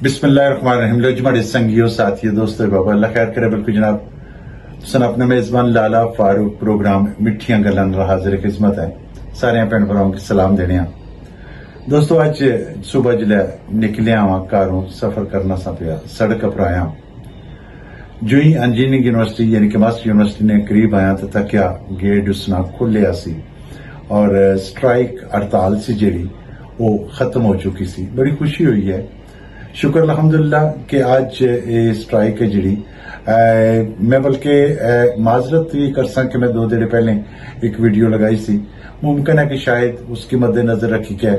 बिस्मिल्लाहिर्रहमानिर्रहीम। लो जुमाड़े संगियो साथियों दोस्तों बाबा अल्लाह खैर करे। बिल्कुल जनाब सन अपना मेजबान लाला फारूक प्रोग्राम मिठियां गल्लां नाल हाजिर खिदमत है। सारे भैन भराओं की सलाम देने दोस्तों। अज सुबह जिले निकलिया वहां घरों सफर करना सा पिया सड़क पर आया जो ही इंजीनियरिंग यूनिवर्सिटी यानी कि मास्टर यूनिवर्सिटी ने करीब आया तो तकिया गेट उसना खुलिया सी और स्ट्राइक हड़ताल सी जेड़ी वो खत्म हो चुकी सी। बड़ी खुशी हुई है, शुक्र अल्हम्दुलिल्लाह कि आज ये स्ट्राइक है जी। मैं बल्कि माजरत भी कर सा कि मैं 2 दिन पहले एक वीडियो लगाई सी। मुमकिन है कि शायद उसकी मद्देनजर रखी के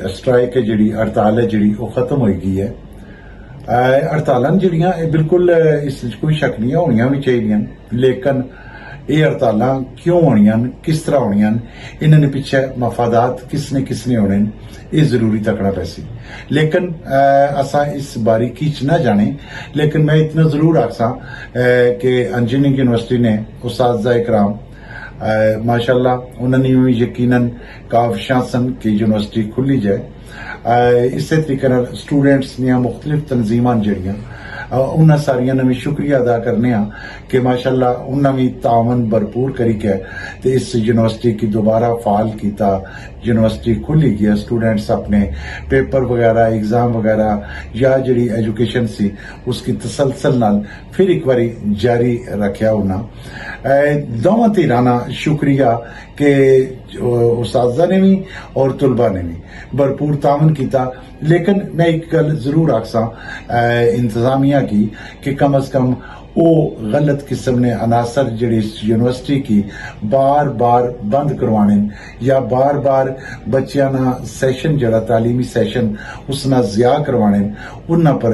स्ट्राइक है जी हड़ताल है जी वो खत्म हो गई है। हड़ताल जड़ियां बिल्कुल इस कोई शक नहीं होनिया भी चाहिए, लेकिन ये हड़ताल क्यों होनियां किस तरह होनियां इन्होंने पिछे मफादात किसने होने ये जरूरी तकना पैसी। लेकिन असा इस बारीकी च ना जाने, लेकिन मैं इतना जरूर आखसा कि इंजीनियरिंग यूनिवर्सिटी ने उस्ताद इकराम माशाअल्लाह उन्होंने भी यकीनन काविशां सन कि यूनिवर्सिटी खुली जाए। इस तरीके स्टूडेंट्स दियां मुख्तलिफ तंजीमां जड़ियां उन्होंने सारिया ने भी शुक्रिया अदा करने कि माशाअल्लाह उन्होंने भी तावन भरपूर करी के ते इस यूनिवर्सिटी की दोबारा फाल किया। यूनिवर्सिटी खुली गई, स्टूडेंट्स अपने पेपर वगैरह एग्जाम वगैरह या जी एजुकेशन सी उसकी तसलसल नाल फिर एक बारी जारी रखा। उन्हें दोवां धिरां शुक्रिया कि उस्तादा ने भी और तुलबा ने भी भरपूर तावन किया। लेकिन मैं एक गल जरूर आखसा इंतजामिया की कि कम अज कम वो गलत किस्म ने अनासर जड़ी यूनिवर्सिटी की बार बार बंद करवाने या बार बार बच्चों ना सैशन जड़ा तालीमी सैशन उसना ज़िया करवाने उन्होंने पर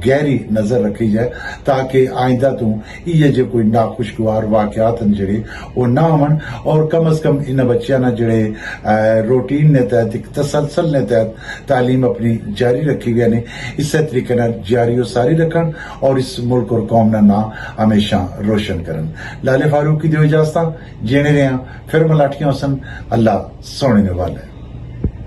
गहरी नजर रखी जाए ताकि आइंदा तो ये जो कोई नाखुशगवार वाकयात जड़े वो ना आवन और कम अज कम इन बच्चों ना जड़े रूटीन ने तहत एक तसलसल ने तहत तालीम अपनी जारी रखी गई ने इस तरीके जारी और सारी रखन और इस मुल्क और कौम का नाम हमेशा रोशन करन। लाले फारूक की दियो इजाजत, जेने रहे फिर मलाटियां हसन। अल्लाह सोने वाला है।